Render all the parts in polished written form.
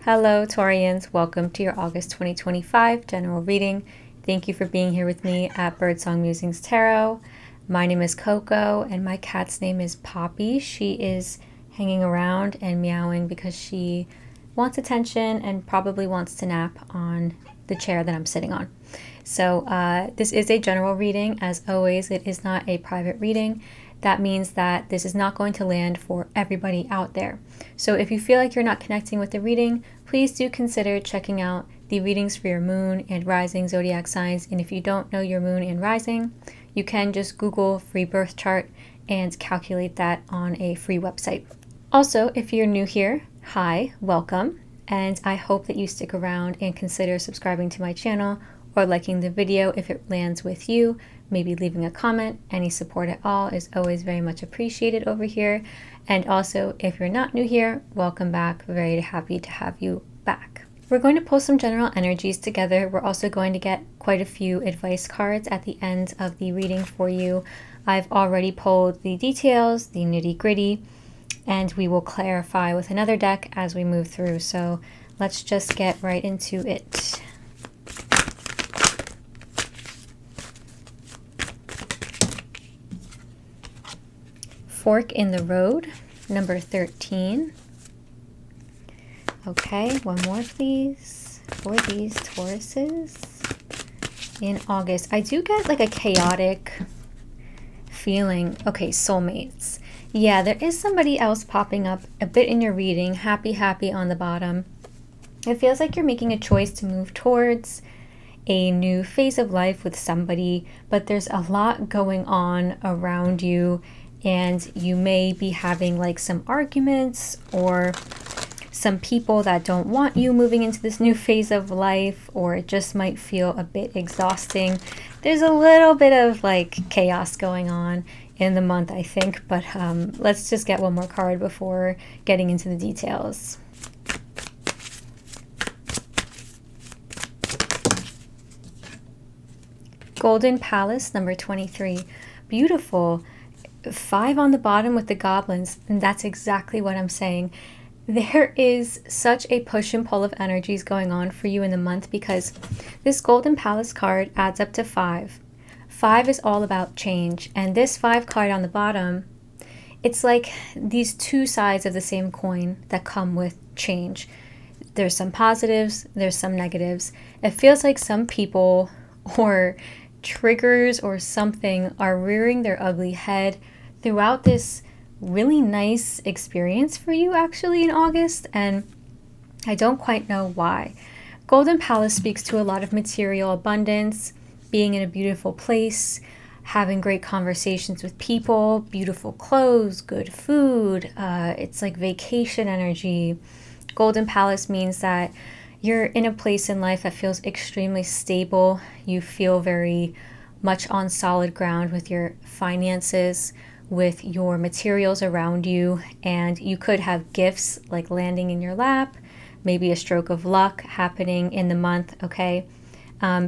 Hello, Taurians. Welcome to your August 2025 general reading. Thank you for being here with me at Birdsong Musings Tarot. My name is Coco, and my cat's name is Poppy. She is hanging around and meowing because she wants attention and probably wants to nap on the chair that I'm sitting on. So this is a general reading. As always, it is not a private reading. That means that this is not going to land for everybody out there. So if you feel like you're not connecting with the reading, please do consider checking out the readings for your moon and rising zodiac signs. And if you don't know your moon and rising, you can just Google free birth chart and calculate that on a free website. Also, if you're new here, hi, welcome. And I hope that you stick around and consider subscribing to my channel or liking the video if it lands with you. Maybe leaving a comment. Any support at all is always very much appreciated over here. And also, if you're not new here, welcome back. Very happy to have you back. We're going to pull some general energies together. We're also going to get quite a few advice cards at the end of the reading for you. I've already pulled the details, the nitty-gritty, and we will clarify with another deck as we move through. So let's just get right into it. Fork in the road, number 13. Okay, one more please for these Tauruses in August. I do get like a chaotic feeling. Okay, soulmates. Yeah, there is somebody else popping up a bit in your reading. Happy on the bottom. It feels like you're making a choice to move towards a new phase of life with somebody, but there's a lot going on around you. And you may be having like some arguments or some people that don't want you moving into this new phase of life, or it just might feel a bit exhausting. There's a little bit of like chaos going on in the month, I think, but let's just get one more card before getting into the details. Golden Palace, number 23. Beautiful. 5 on the bottom with the goblins, and that's exactly what I'm saying. There is such a push and pull of energies going on for you in the month because this Golden Palace card adds up to 5. 5 is all about change, and this 5 card on the bottom, it's like these two sides of the same coin that come with change. There's some positives, there's some negatives. It feels like some people or triggers or something are rearing their ugly head throughout this really nice experience for you actually in August, and I don't quite know why. Golden Palace speaks to a lot of material abundance, being in a beautiful place, having great conversations with people, beautiful clothes, good food. It's like vacation energy. Golden Palace means that you're in a place in life that feels extremely stable. You feel very much on solid ground with your finances, with your materials around you, and you could have gifts like landing in your lap, maybe a stroke of luck happening in the month, okay?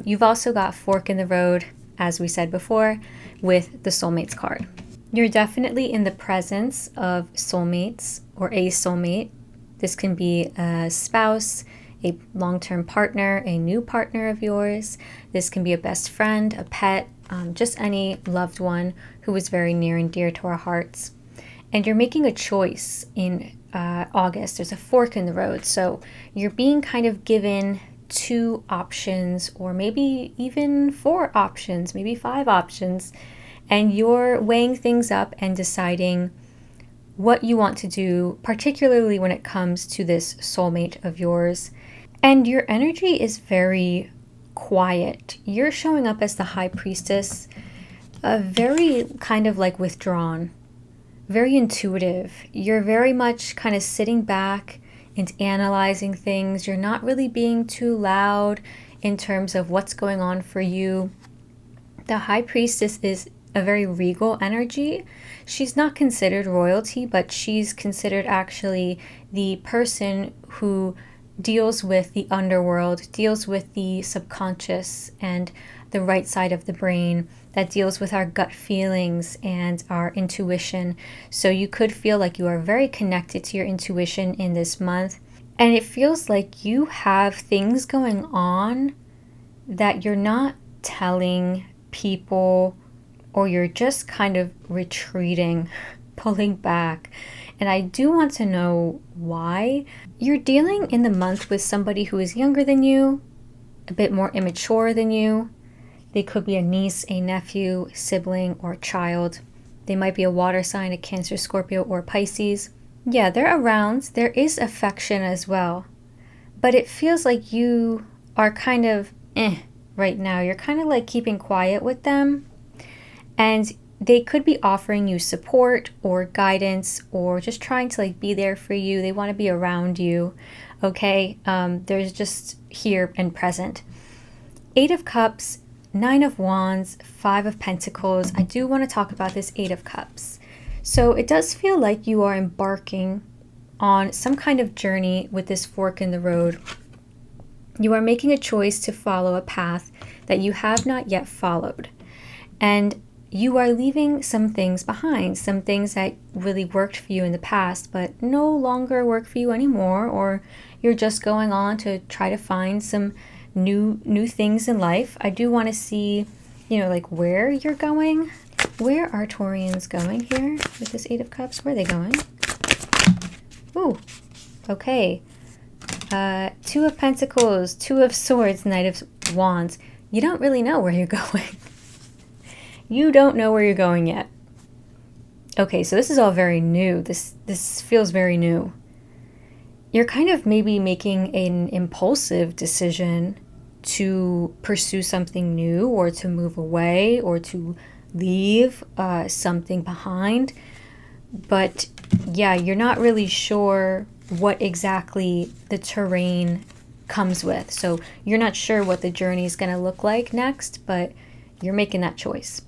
You've also got fork in the road, as we said before, with the soulmates card. You're definitely in the presence of soulmates or a soulmate. This can be a spouse, a long-term partner, a new partner of yours. This can be a best friend, a pet, just any loved one who is very near and dear to our hearts. And you're making a choice in August. There's a fork in the road. So you're being kind of given 2 options, or maybe even 4 options, maybe 5 options. And you're weighing things up and deciding what you want to do, particularly when it comes to this soulmate of yours. And your energy is very quiet. You're showing up as the high priestess, very kind of like withdrawn, very intuitive. You're very much kind of sitting back and analyzing things. You're not really being too loud in terms of what's going on for you. The high priestess is a very regal energy. She's not considered royalty, but she's considered actually the person who deals with the underworld, deals with the subconscious and the right side of the brain, that deals with our gut feelings and our intuition. So you could feel like you are very connected to your intuition in this month. And it feels like you have things going on that you're not telling people, or you're just kind of retreating, pulling back. And I do want to know why. You're dealing in the month with somebody who is younger than you, a bit more immature than you. They could be a niece, a nephew, sibling, or child. They might be a water sign, a Cancer, Scorpio, or Pisces. Yeah, they're around. There is affection as well. But it feels like you are kind of right now. You're kind of like keeping quiet with them. And they could be offering you support or guidance, or just trying to like be there for you. They want to be around you. Okay, there's just here and present. 8 of Cups, 9 of Wands, 5 of Pentacles. I do want to talk about this 8 of Cups. So it does feel like you are embarking on some kind of journey with this fork in the road. You are making a choice to follow a path that you have not yet followed. And you are leaving some things behind, some things that really worked for you in the past, but no longer work for you anymore, or you're just going on to try to find some new things in life. I do want to see, like where you're going. Where are Taurians going here with this 8 of Cups? Where are they going? Ooh, okay. 2 of Pentacles, 2 of Swords, Knight of Wands. You don't really know where you're going. You don't know where you're going yet. Okay, so this is all very new. This feels very new. You're kind of maybe making an impulsive decision to pursue something new, or to move away, or to leave something behind. But yeah, you're not really sure what exactly the terrain comes with. So you're not sure what the journey is going to look like next, but you're making that choice.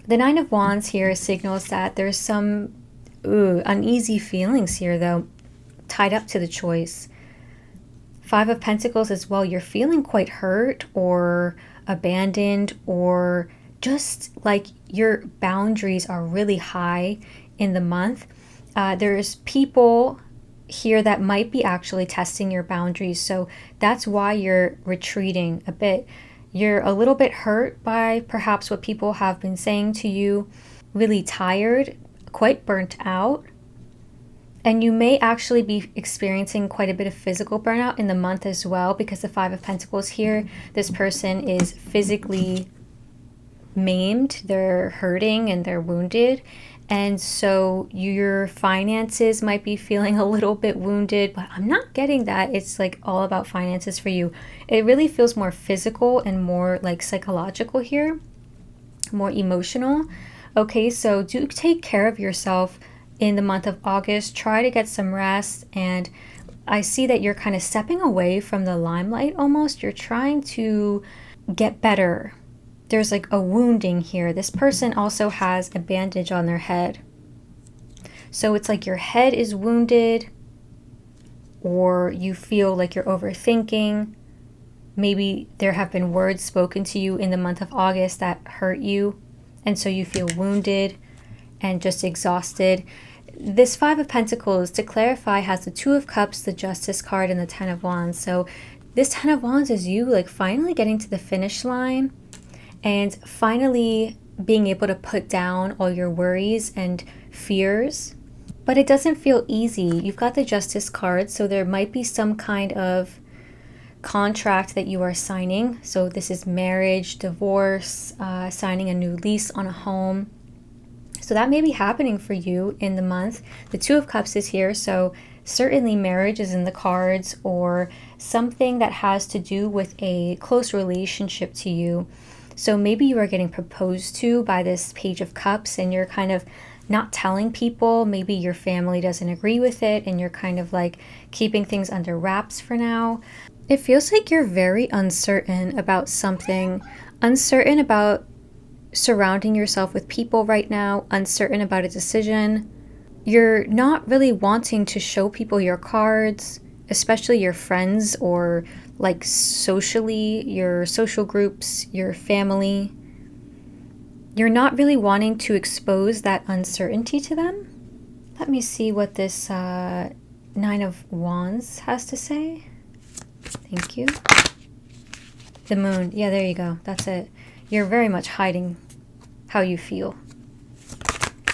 The 9 of Wands here signals that there's some uneasy feelings here, though, tied up to the choice. 5 of Pentacles as well. You're feeling quite hurt or abandoned, or just like your boundaries are really high in the month. There's people here that might be actually testing your boundaries. So that's why you're retreating a bit. You're a little bit hurt by perhaps what people have been saying to you, really tired, quite burnt out. And you may actually be experiencing quite a bit of physical burnout in the month as well, because the 5 of Pentacles here, this person is physically maimed, they're hurting and they're wounded. And so your finances might be feeling a little bit wounded, but I'm not getting that it's like all about finances for you. It really feels more physical and more like psychological here, more emotional. Okay, so do take care of yourself in the month of August. Try to get some rest. And I see that you're kind of stepping away from the limelight almost. You're trying to get better. There's like a wounding here. This person also has a bandage on their head. So it's like your head is wounded, or you feel like you're overthinking. Maybe there have been words spoken to you in the month of August that hurt you, and so you feel wounded and just exhausted. This 5 of Pentacles, to clarify, has the 2 of Cups, the Justice card, and the 10 of Wands. So this 10 of Wands is you like finally getting to the finish line and finally being able to put down all your worries and fears. But it doesn't feel easy. You've got the Justice card, so there might be some kind of contract that you are signing. So this is marriage, divorce, signing a new lease on a home. So that may be happening for you in the month. The 2 of Cups is here, so certainly marriage is in the cards, or something that has to do with a close relationship to you. So maybe you are getting proposed to by this Page of Cups, and you're kind of not telling people. Maybe your family doesn't agree with it, and you're kind of like keeping things under wraps for now. It feels like you're very uncertain about something, uncertain about surrounding yourself with people right now, uncertain about a decision. You're not really wanting to show people your cards, especially your friends, or like socially, your social groups, your family. You're not really wanting to expose that uncertainty to them. Let me see what this Nine of Wands has to say. Thank you. The Moon. Yeah, there you go. That's it. You're very much hiding how you feel.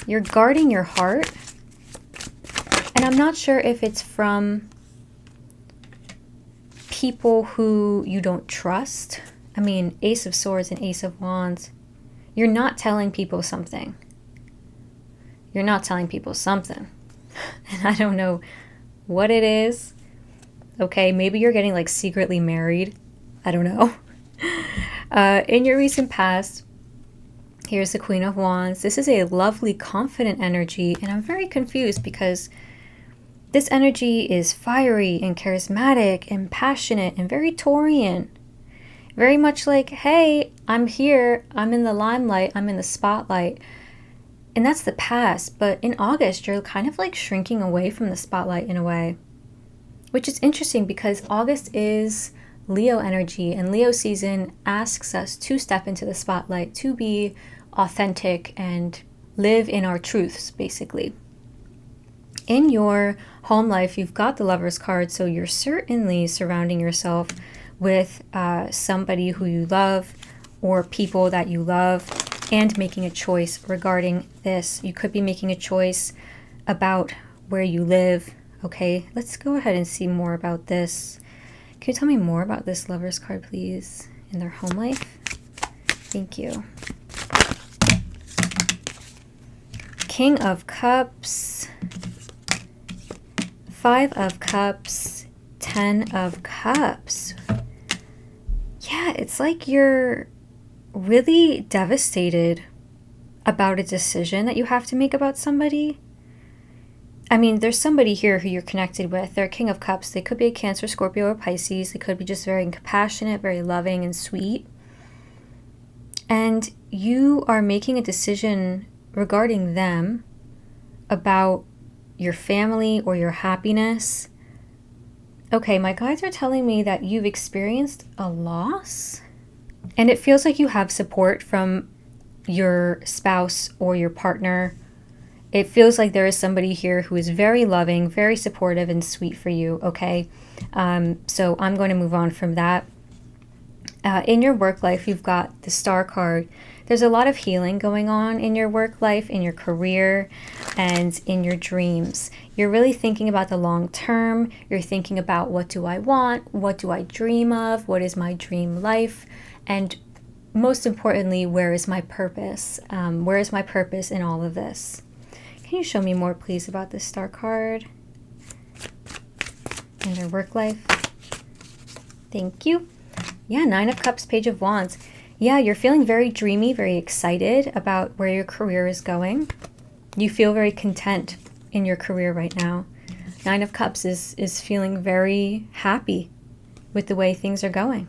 You're guarding your heart. And I'm not sure if it's from people who you don't trust. I mean, Ace of Swords and Ace of Wands. You're not telling people something. You're not telling people something. And I don't know what it is. Okay, maybe you're getting like secretly married. I don't know. In your recent past, here's the Queen of Wands. This is a lovely, confident energy. And I'm very confused because this energy is fiery and charismatic and passionate and very Taurian. Very much like, hey, I'm here. I'm in the limelight. I'm in the spotlight. And that's the past. But in August, you're kind of like shrinking away from the spotlight in a way. Which is interesting because August is Leo energy. And Leo season asks us to step into the spotlight, to be authentic and live in our truths, basically. In your home life, you've got the Lover's card, so you're certainly surrounding yourself with somebody who you love or people that you love and making a choice regarding this. You could be making a choice about where you live. Okay, let's go ahead and see more about this. Can you tell me more about this Lover's card, please, in their home life? Thank you. King of Cups. 5 of Cups, 10 of Cups. Yeah, it's like you're really devastated about a decision that you have to make about somebody. I mean, there's somebody here who you're connected with. They're King of Cups. They could be a Cancer, Scorpio, or Pisces. They could be just very compassionate, very loving and sweet. And you are making a decision regarding them about your family or your happiness. Okay, my guides are telling me that you've experienced a loss and it feels like you have support from your spouse or your partner. It feels like there is somebody here who is very loving, very supportive and sweet for you, okay? So I'm going to move on from that. In your work life, you've got the Star card. There's a lot of healing going on in your work life, in your career, and in your dreams. You're really thinking about the long term. You're thinking about, what do I want? What do I dream of? What is my dream life? And most importantly, where is my purpose? Where is my purpose in all of this? Can you show me more, please, about this Star card in your work life? Thank you. Yeah, 9 of Cups, Page of Wands. Yeah, you're feeling very dreamy, very excited about where your career is going. You feel very content in your career right now. 9 of Cups is feeling very happy with the way things are going.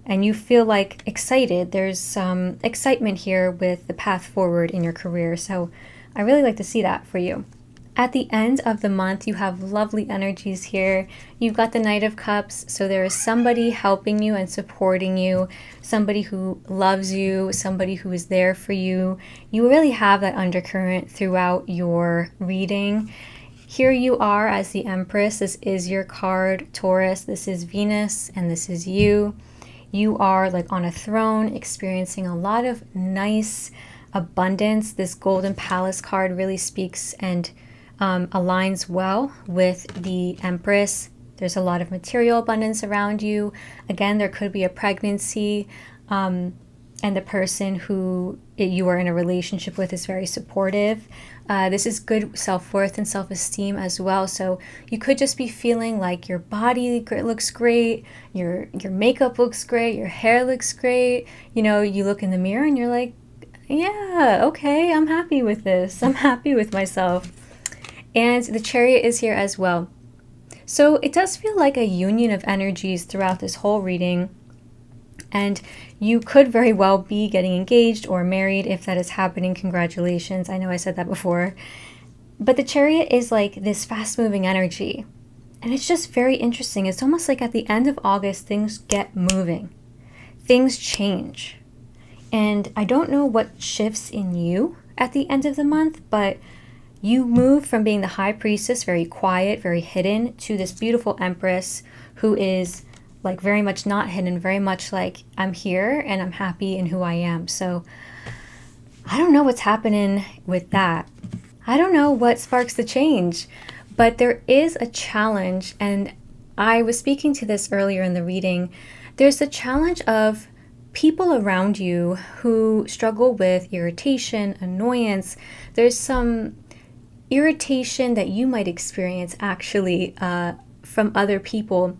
And you feel like excited. There's some excitement here with the path forward in your career. So I really like to see that for you. At the end of the month, you have lovely energies here. You've got the Knight of Cups, so there is somebody helping you and supporting you, somebody who loves you, somebody who is there for you. You really have that undercurrent throughout your reading. Here you are as the Empress. This is your card, Taurus. This is Venus, and this is you. You are like on a throne, experiencing a lot of nice abundance. This Golden Palace card really speaks and aligns well with the Empress. There's a lot of material abundance around you. Again, there could be a pregnancy, and the person who you are in a relationship with is very supportive. This is good self-worth and self-esteem as well. So you could just be feeling like your body looks great, your makeup looks great, your hair looks great. You know, you look in the mirror and you're like, yeah, okay, I'm happy with this. I'm happy with myself. And the Chariot is here as well. So it does feel like a union of energies throughout this whole reading. And you could very well be getting engaged or married. If that is happening, congratulations. I know I said that before. But the Chariot is like this fast-moving energy. And it's just very interesting. It's almost like at the end of August, things get moving. Things change. And I don't know what shifts in you at the end of the month, but You move from being the high priestess, very quiet, very hidden, to this beautiful empress who is like very much not hidden, very much like, I'm here and I'm happy in who I am. So I don't know what's happening with that. I don't know what sparks the change, but there is a challenge. And I was speaking to this earlier in the reading. There's the challenge of people around you who struggle with irritation, annoyance. There's some irritation that you might experience actually from other people.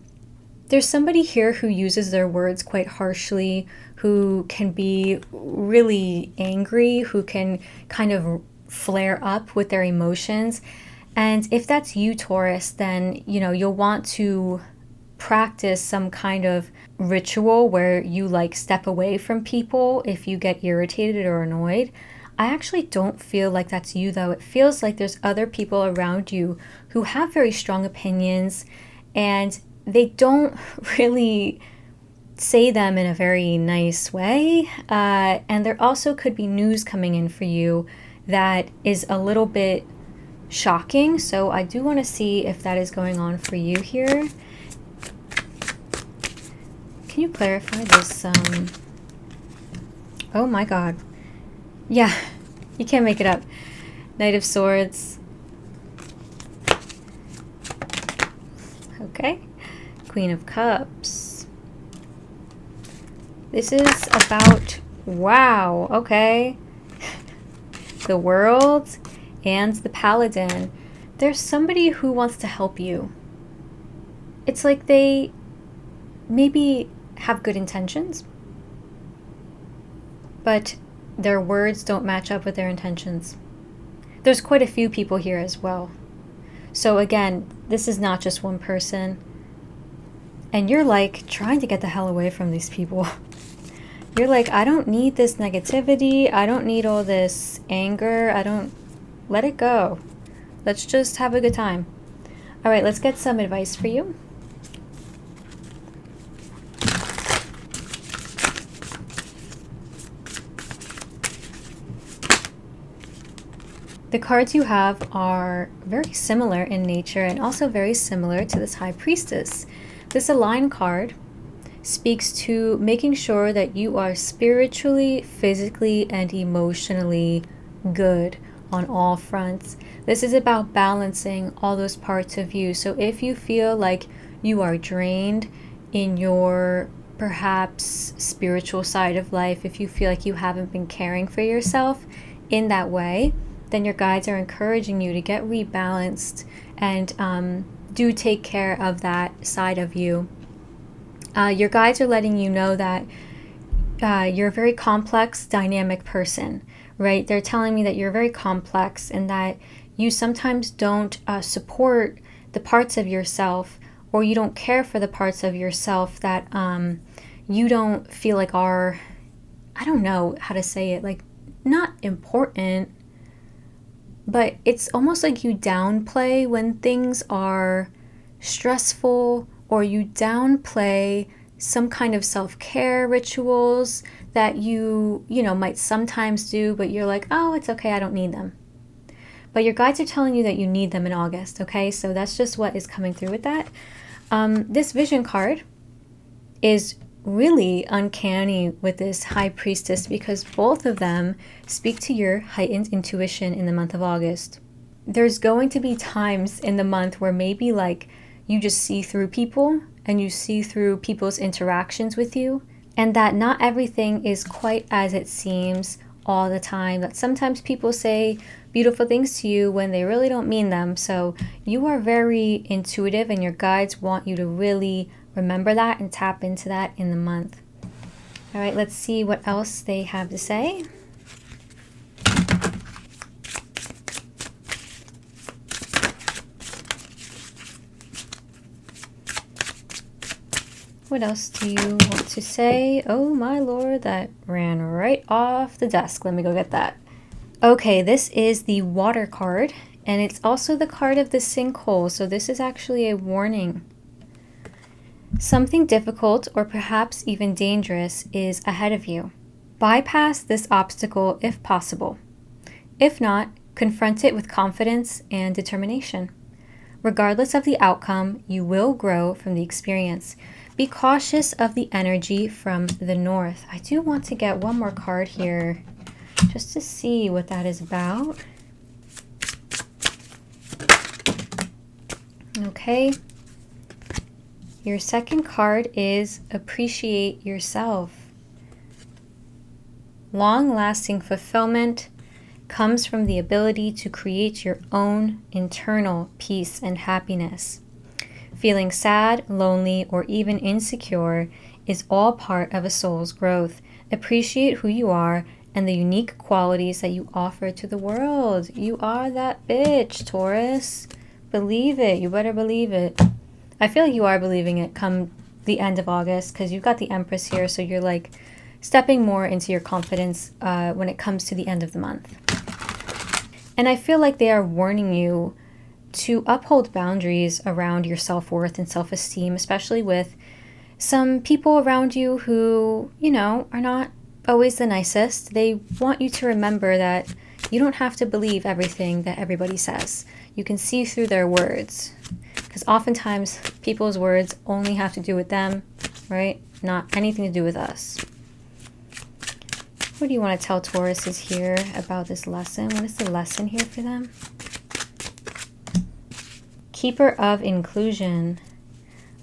There's somebody here who uses their words quite harshly, who can be really angry, who can kind of flare up with their emotions. And if that's you, Taurus, then you'll want to practice some kind of ritual where you like step away from people if you get irritated or annoyed. I actually don't feel like that's you, though. It feels like there's other people around you who have very strong opinions, and they don't really say them in a very nice way. And there also could be news coming in for you that is a little bit shocking. So I do want to see if that is going on for you here. Can you clarify this? Oh my God. Yeah, you can't make it up. Knight of Swords. Okay. Queen of Cups. This is about, wow, okay. The World and the Paladin. There's somebody who wants to help you. It's like they maybe have good intentions, but their words don't match up with their intentions. There's quite a few people here as well. So again, this is not just one person. And you're like trying to get the hell away from these people. You're like, I don't need this negativity. I don't need all this anger. Let it go. Let's just have a good time. All right, let's get some advice for you. The cards you have are very similar in nature and also very similar to this High Priestess. This Align card speaks to making sure that you are spiritually, physically, and emotionally good on all fronts. This is about balancing all those parts of you. So if you feel like you are drained in your perhaps spiritual side of life, if you feel like you haven't been caring for yourself in that way, then your guides are encouraging you to get rebalanced and do take care of that side of you. Your guides are letting you know that you're a very complex, dynamic person, right? They're telling me that you're very complex and that you sometimes don't support the parts of yourself, or you don't care for the parts of yourself that you don't feel like are, I don't know how to say it, like not important, but it's almost like you downplay when things are stressful, or you downplay some kind of self-care rituals that you might sometimes do, but you're like, oh, it's okay, I don't need them. But your guides are telling you that you need them in August, okay? So that's just what is coming through with that. This Vision card is really uncanny with this High Priestess because both of them speak to your heightened intuition in the month of August. There's going to be times in the month where maybe like you just see through people and you see through people's interactions with you, and that not everything is quite as it seems all the time. That sometimes people say beautiful things to you when they really don't mean them. So you are very intuitive, and your guides want you to really remember that and tap into that in the month. All right, let's see what else they have to say. What else do you want to say? Oh my lord, that ran right off the desk. Let me go get that. Okay, this is the Water card, and it's also the card of the sinkhole. So this is actually a warning. Something difficult or perhaps even dangerous is ahead of you. Bypass this obstacle if possible. If not, Confront it with confidence and determination. Regardless of the outcome, you will grow from the experience. Be cautious of the energy from the north. I do want to get one more card here just to see what that is about. Okay. Your second card is appreciate yourself. Long-lasting fulfillment comes from the ability to create your own internal peace and happiness. Feeling sad, lonely, or even insecure is all part of a soul's growth. Appreciate who you are and the unique qualities that you offer to the world. You are that bitch, Taurus. Believe it. You better believe it. I feel like you are believing it come the end of August, because you've got the Empress here, so you're like stepping more into your confidence when it comes to the end of the month. And I feel like they are warning you to uphold boundaries around your self-worth and self-esteem, especially with some people around you who, you know, are not always the nicest. They want you to remember that you don't have to believe everything that everybody says. You can see through their words, because oftentimes people's words only have to do with them, right? Not anything to do with us. What do you want to tell Tauruses here about this lesson? What is the lesson here for them? Keeper of inclusion.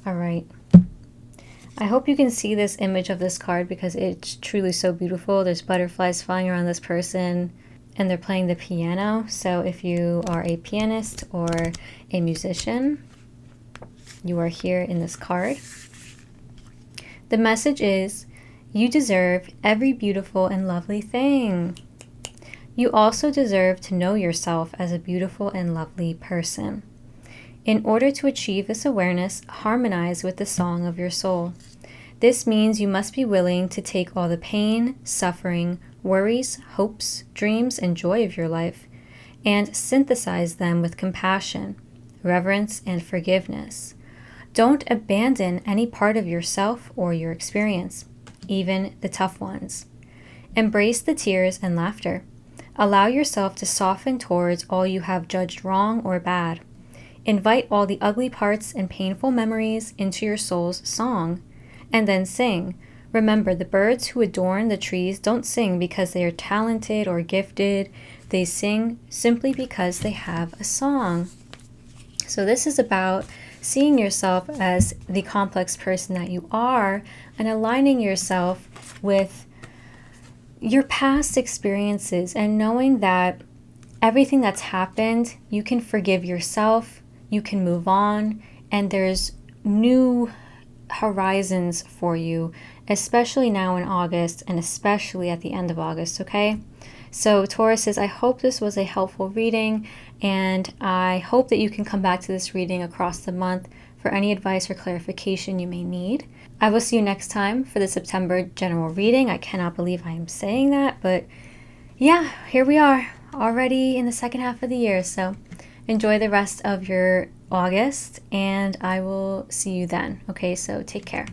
All right. I hope you can see this image of this card because it's truly so beautiful. There's butterflies flying around this person and they're playing the piano. So if you are a pianist or a musician, you are here in this card. The message is, you deserve every beautiful and lovely thing. You also deserve to know yourself as a beautiful and lovely person. In order to achieve this awareness, harmonize with the song of your soul. This means you must be willing to take all the pain, suffering, worries, hopes, dreams, and joy of your life and synthesize them with compassion, reverence, and forgiveness. Don't abandon any part of yourself or your experience, even the tough ones. Embrace the tears and laughter. Allow yourself to soften towards all you have judged wrong or bad. Invite all the ugly parts and painful memories into your soul's song, and then sing. Remember, the birds who adorn the trees don't sing because they are talented or gifted. They sing simply because they have a song. So this is about seeing yourself as the complex person that you are and aligning yourself with your past experiences and knowing that everything that's happened, you can forgive yourself, you can move on, and there's new horizons for you, especially now in August and especially at the end of August, okay? So Tauruses, I hope this was a helpful reading, and I hope that you can come back to this reading across the month for any advice or clarification you may need. I will see you next time for the September general reading. I cannot believe I am saying that, but yeah, here we are already in the second half of the year. So enjoy the rest of your August, and I will see you then. Okay, so take care.